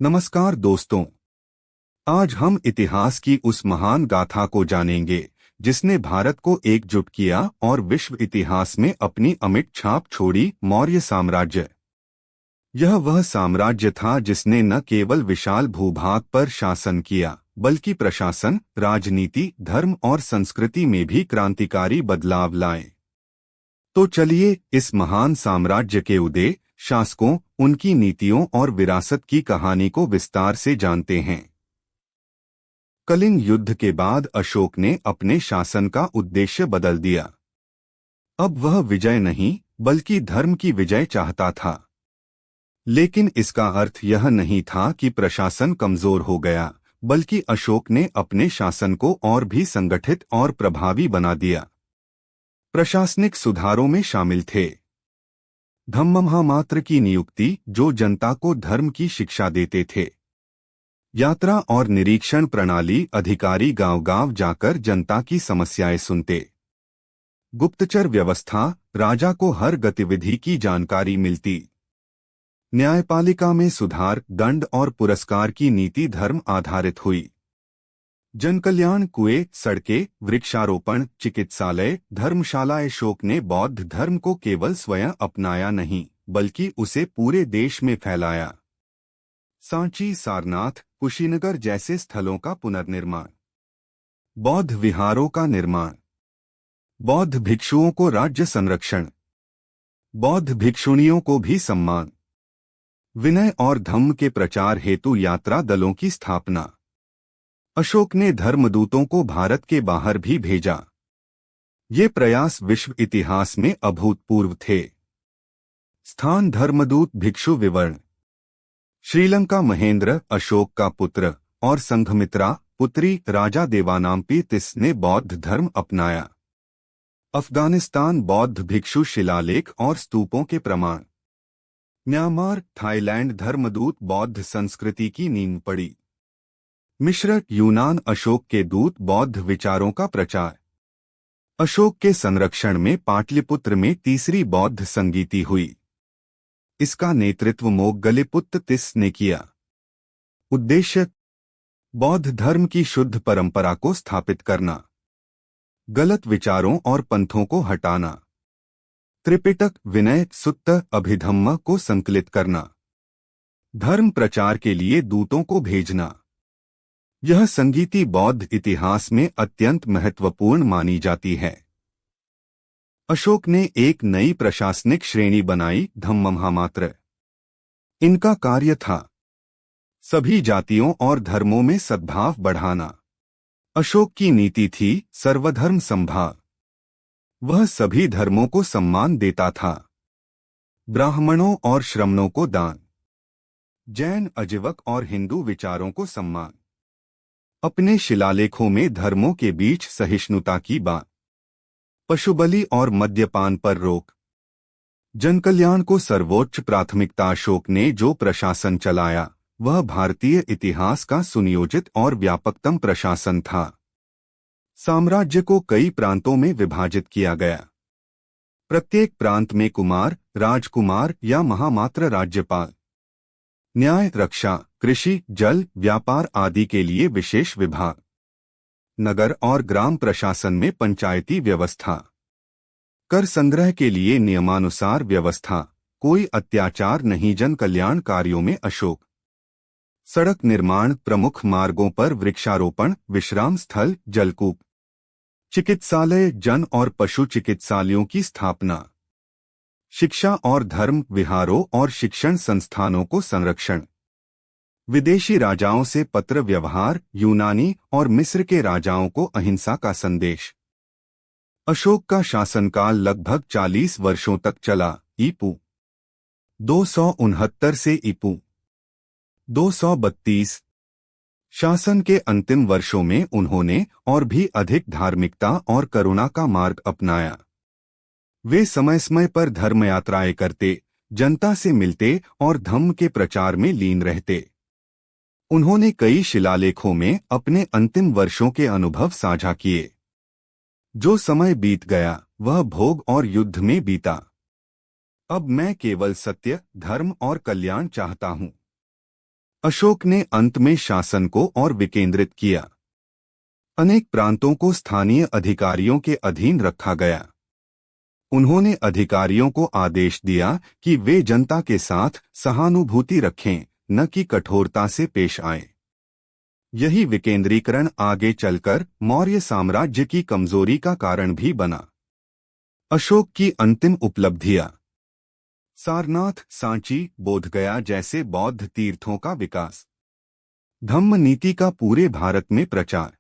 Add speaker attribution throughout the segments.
Speaker 1: नमस्कार दोस्तों। आज हम इतिहास की उस महान गाथा को जानेंगे जिसने भारत को एकजुट किया और विश्व इतिहास में अपनी अमिट छाप छोड़ी। मौर्य साम्राज्य। यह वह साम्राज्य था जिसने न केवल विशाल भूभाग पर शासन किया बल्कि प्रशासन, राजनीति, धर्म और संस्कृति में भी क्रांतिकारी बदलाव लाए। तो चलिए इस महान साम्राज्य के उदय, शासकों, उनकी नीतियों और विरासत की कहानी को विस्तार से जानते हैं। कलिंग युद्ध के बाद अशोक ने अपने शासन का उद्देश्य बदल दिया। अब वह विजय नहीं बल्कि धर्म की विजय चाहता था। लेकिन इसका अर्थ यह नहीं था कि प्रशासन कमजोर हो गया, बल्कि अशोक ने अपने शासन को और भी संगठित और प्रभावी बना दिया। प्रशासनिक सुधारों में शामिल थे धम्ममहामात्र की नियुक्ति, जो जनता को धर्म की शिक्षा देते थे। यात्रा और निरीक्षण प्रणाली, अधिकारी गांव-गांव जाकर जनता की समस्याएं सुनते। गुप्तचर व्यवस्था, राजा को हर गतिविधि की जानकारी मिलती। न्यायपालिका में सुधार, दंड और पुरस्कार की नीति धर्म आधारित हुई। जनकल्याण, कुएं, सड़कें, वृक्षारोपण, चिकित्सालय, धर्मशाला। अशोक ने बौद्ध धर्म को केवल स्वयं अपनाया नहीं बल्कि उसे पूरे देश में फैलाया। सांची, सारनाथ, कुशीनगर जैसे स्थलों का पुनर्निर्माण। बौद्ध विहारों का निर्माण। बौद्ध भिक्षुओं को राज्य संरक्षण। बौद्ध भिक्षुणियों को भी सम्मान। विनय और धम्म के प्रचार हेतु यात्रा दलों की स्थापना। अशोक ने धर्मदूतों को भारत के बाहर भी भेजा। ये प्रयास विश्व इतिहास में अभूतपूर्व थे। स्थान धर्मदूत भिक्षु विवरण। श्रीलंका महेंद्र, अशोक का पुत्र, और संघमित्रा पुत्री राजा देवानाम्पीतिस ने बौद्ध धर्म अपनाया। अफगानिस्तान बौद्ध भिक्षु शिलालेख और स्तूपों के प्रमाण। म्यांमार, थाईलैंड धर्मदूत बौद्ध संस्कृति की नींव पड़ी। मिस्र, यूनान अशोक के दूत बौद्ध विचारों का प्रचार। अशोक के संरक्षण में पाटलिपुत्र में तीसरी बौद्ध संगीति हुई। इसका नेतृत्व मोग्गलिपुत्र तिस ने किया। उद्देश्य बौद्ध धर्म की शुद्ध परंपरा को स्थापित करना, गलत विचारों और पंथों को हटाना, त्रिपिटक, विनय सुत्त, अभिधम्म को संकलित करना, धर्म प्रचार के लिए दूतों को भेजना। यह संगीति बौद्ध इतिहास में अत्यंत महत्वपूर्ण मानी जाती है। अशोक ने एक नई प्रशासनिक श्रेणी बनाई, धम्ममहामात्र। इनका कार्य था सभी जातियों और धर्मों में सद्भाव बढ़ाना। अशोक की नीति थी सर्वधर्म समभाव। वह सभी धर्मों को सम्मान देता था। ब्राह्मणों और श्रमणों को दान, जैन, अजीवक और हिंदू विचारों को सम्मान। अपने शिलालेखों में धर्मों के बीच सहिष्णुता की बात। पशुबलि और मद्यपान पर रोक। जनकल्याण को सर्वोच्च प्राथमिकता। अशोक ने जो प्रशासन चलाया वह भारतीय इतिहास का सुनियोजित और व्यापकतम प्रशासन था। साम्राज्य को कई प्रांतों में विभाजित किया गया। प्रत्येक प्रांत में कुमार, राजकुमार या महामात्र राज्यपाल। न्याय, रक्षा, कृषि, जल, व्यापार आदि के लिए विशेष विभाग। नगर और ग्राम प्रशासन में पंचायती व्यवस्था। कर संग्रह के लिए नियमानुसार व्यवस्था। कोई अत्याचार नहीं। जन कल्याण कार्यों में अशोक। सड़क निर्माण, प्रमुख मार्गों पर वृक्षारोपण, विश्राम स्थल, जलकूप। चिकित्सालय, जन और पशु चिकित्सालयों की स्थापना। शिक्षा और धर्म, विहारों और शिक्षण संस्थानों को संरक्षण। विदेशी राजाओं से पत्र व्यवहार, यूनानी और मिस्र के राजाओं को अहिंसा का संदेश। अशोक का शासनकाल लगभग 40 वर्षों तक चला। ईपू 269 से ईपू 232। शासन के अंतिम वर्षों में उन्होंने और भी अधिक धार्मिकता और करुणा का मार्ग अपनाया। वे समय समय पर धर्म यात्राएं करते, जनता से मिलते और धम्म के प्रचार में लीन रहते। उन्होंने कई शिलालेखों में अपने अंतिम वर्षों के अनुभव साझा किए। जो समय बीत गया वह भोग और युद्ध में बीता। अब मैं केवल सत्य, धर्म और कल्याण चाहता हूँ। अशोक ने अंत में शासन को और विकेंद्रित किया। अनेक प्रांतों को स्थानीय अधिकारियों के अधीन रखा गया। उन्होंने अधिकारियों को आदेश दिया कि वे जनता के साथ सहानुभूति रखें, न कि कठोरता से पेश आएं। यही विकेंद्रीकरण आगे चलकर मौर्य साम्राज्य की कमजोरी का कारण भी बना। अशोक की अंतिम उपलब्धियां: सारनाथ, सांची, बोधगया जैसे बौद्ध तीर्थों का विकास, धम्म नीति का पूरे भारत में प्रचार,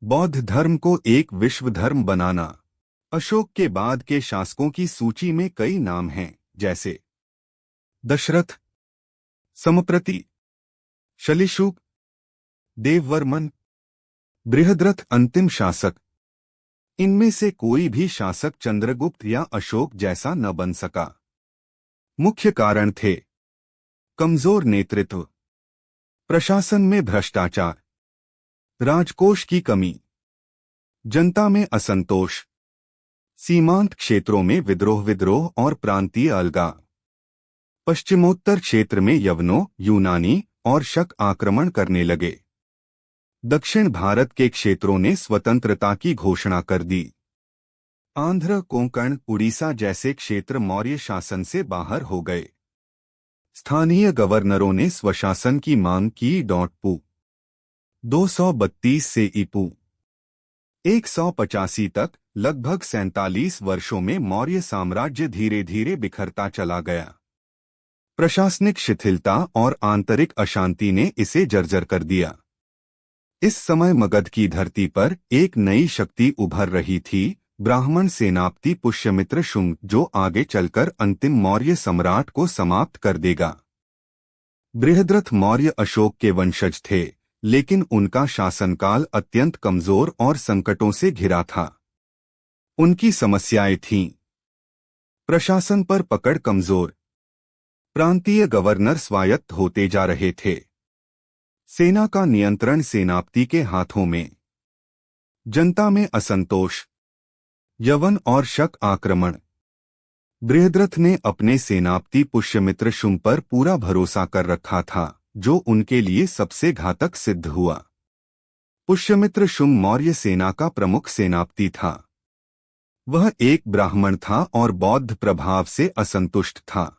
Speaker 1: बौद्ध धर्म को एक विश्व धर्म बनाना। अशोक के बाद के शासकों की सूची में कई नाम हैं, जैसे दशरथ, समप्रति, शलिशुक, देववर्मन, बृहद्रथ अंतिम शासक। इनमें से कोई भी शासक चंद्रगुप्त या अशोक जैसा न बन सका। मुख्य कारण थे: कमजोर नेतृत्व, प्रशासन में भ्रष्टाचार, राजकोष की कमी, जनता में असंतोष, सीमांत क्षेत्रों में विद्रोह और प्रांतीय अलगाव। पश्चिमोत्तर क्षेत्र में यवनों, यूनानी और शक आक्रमण करने लगे। दक्षिण भारत के क्षेत्रों ने स्वतंत्रता की घोषणा कर दी। आंध्र, कोंकण, उड़ीसा जैसे क्षेत्र मौर्य शासन से बाहर हो गए। स्थानीय गवर्नरों ने स्वशासन की मांग की। पू 232 से ईपू 185 तक लगभग 47 वर्षों में मौर्य साम्राज्य धीरे धीरे बिखरता चला गया। प्रशासनिक शिथिलता और आंतरिक अशांति ने इसे जर्जर कर दिया। इस समय मगध की धरती पर एक नई शक्ति उभर रही थी, ब्राह्मण सेनापति पुष्यमित्र शुंग, जो आगे चलकर अंतिम मौर्य सम्राट को समाप्त कर देगा। बृहद्रथ मौर्य अशोक के वंशज थे, लेकिन उनका शासनकाल अत्यंत कमजोर और संकटों से घिरा था। उनकी समस्याएं थीं: प्रशासन पर पकड़ कमजोर, प्रांतीय गवर्नर स्वायत्त होते जा रहे थे, सेना का नियंत्रण सेनापति के हाथों में, जनता में असंतोष, यवन और शक आक्रमण। बृहद्रथ ने अपने सेनापति पुष्यमित्र शुंग पर पूरा भरोसा कर रखा था, जो उनके लिए सबसे घातक सिद्ध हुआ। पुष्यमित्र शुंग मौर्य सेना का प्रमुख सेनापति था। वह एक ब्राह्मण था और बौद्ध प्रभाव से असंतुष्ट था।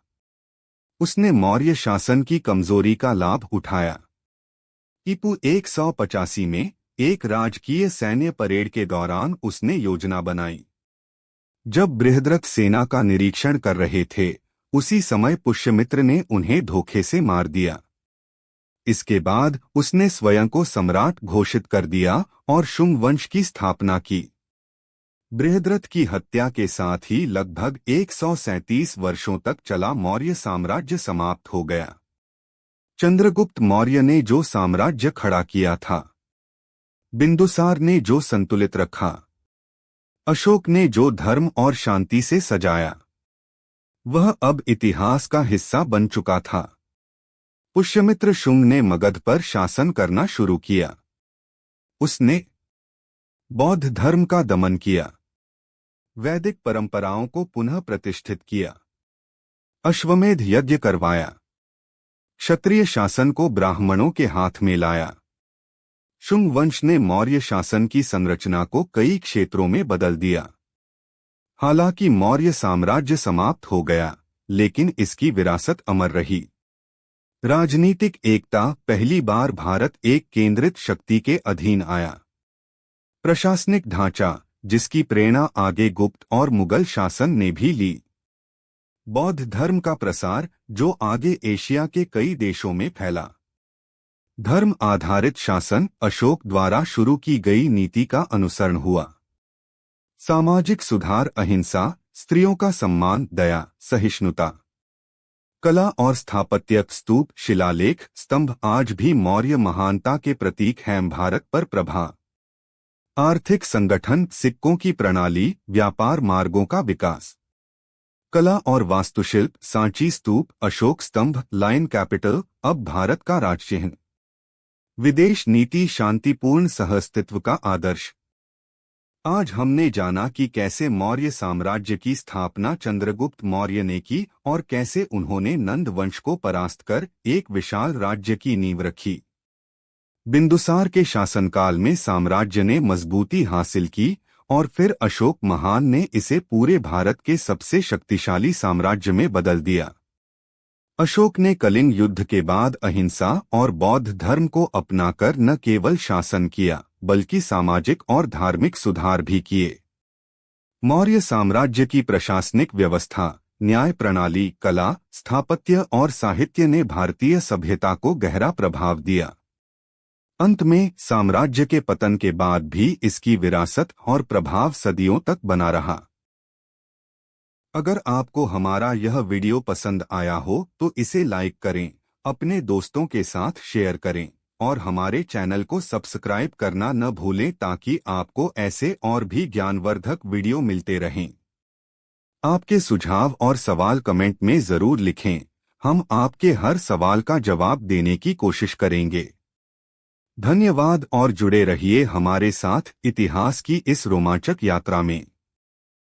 Speaker 1: उसने मौर्य शासन की कमजोरी का लाभ उठाया। ईपू 185 में एक राजकीय सैन्य परेड के दौरान उसने योजना बनाई। जब बृहद्रथ सेना का निरीक्षण कर रहे थे, उसी समय पुष्यमित्र ने उन्हें धोखे से मार दिया। इसके बाद उसने स्वयं को सम्राट घोषित कर दिया और शुंग वंश की स्थापना की। बृहद्रथ की हत्या के साथ ही लगभग 137 वर्षों तक चला मौर्य साम्राज्य समाप्त हो गया। चंद्रगुप्त मौर्य ने जो साम्राज्य खड़ा किया था, बिंदुसार ने जो संतुलित रखा, अशोक ने जो धर्म और शांति से सजाया, वह अब इतिहास का हिस्सा बन चुका था। पुष्यमित्र शुंग ने मगध पर शासन करना शुरू किया। उसने बौद्ध धर्म का दमन किया, वैदिक परंपराओं को पुनः प्रतिष्ठित किया, अश्वमेध यज्ञ करवाया, क्षत्रिय शासन को ब्राह्मणों के हाथ में लाया। शुंग वंश ने मौर्य शासन की संरचना को कई क्षेत्रों में बदल दिया। हालांकि मौर्य साम्राज्य समाप्त हो गया, लेकिन इसकी विरासत अमर रही। राजनीतिक एकता: पहली बार भारत एक केंद्रित शक्ति के अधीन आया। प्रशासनिक ढांचा, जिसकी प्रेरणा आगे गुप्त और मुगल शासन ने भी ली। बौद्ध धर्म का प्रसार, जो आगे एशिया के कई देशों में फैला। धर्म आधारित शासन: अशोक द्वारा शुरू की गई नीति का अनुसरण हुआ। सामाजिक सुधार: अहिंसा, स्त्रियों का सम्मान, दया, सहिष्णुता। कला और स्थापत्य: स्तूप, शिलालेख, स्तंभ आज भी मौर्य महानता के प्रतीक हैं। भारत पर प्रभाव: आर्थिक संगठन, सिक्कों की प्रणाली, व्यापार मार्गों का विकास। कला और वास्तुशिल्प: सांची स्तूप, अशोक स्तंभ, लाइन कैपिटल, अब भारत का राजचिह्न। विदेश नीति: शांतिपूर्ण सहअस्तित्व का आदर्श। आज हमने जाना कि कैसे मौर्य साम्राज्य की स्थापना चंद्रगुप्त मौर्य ने की और कैसे उन्होंने नंद वंश को परास्त कर एक विशाल राज्य की नींव रखी। बिंदुसार के शासनकाल में साम्राज्य ने मजबूती हासिल की और फिर अशोक महान ने इसे पूरे भारत के सबसे शक्तिशाली साम्राज्य में बदल दिया। अशोक ने कलिंग युद्ध के बाद अहिंसा और बौद्ध धर्म को अपनाकर न केवल शासन किया बल्कि सामाजिक और धार्मिक सुधार भी किए। मौर्य साम्राज्य की प्रशासनिक व्यवस्था, न्याय प्रणाली, कला, स्थापत्य और साहित्य ने भारतीय सभ्यता को गहरा प्रभाव दिया। अंत में साम्राज्य के पतन के बाद भी इसकी विरासत और प्रभाव सदियों तक बना रहा। अगर आपको हमारा यह वीडियो पसंद आया हो तो इसे लाइक करें, अपने दोस्तों के साथ शेयर करें और हमारे चैनल को सब्सक्राइब करना न भूलें ताकि आपको ऐसे और भी ज्ञानवर्धक वीडियो मिलते रहें। आपके सुझाव और सवाल कमेंट में जरूर लिखें, हम आपके हर सवाल का जवाब देने की कोशिश करेंगे। धन्यवाद और जुड़े रहिए हमारे साथ इतिहास की इस रोमांचक यात्रा में।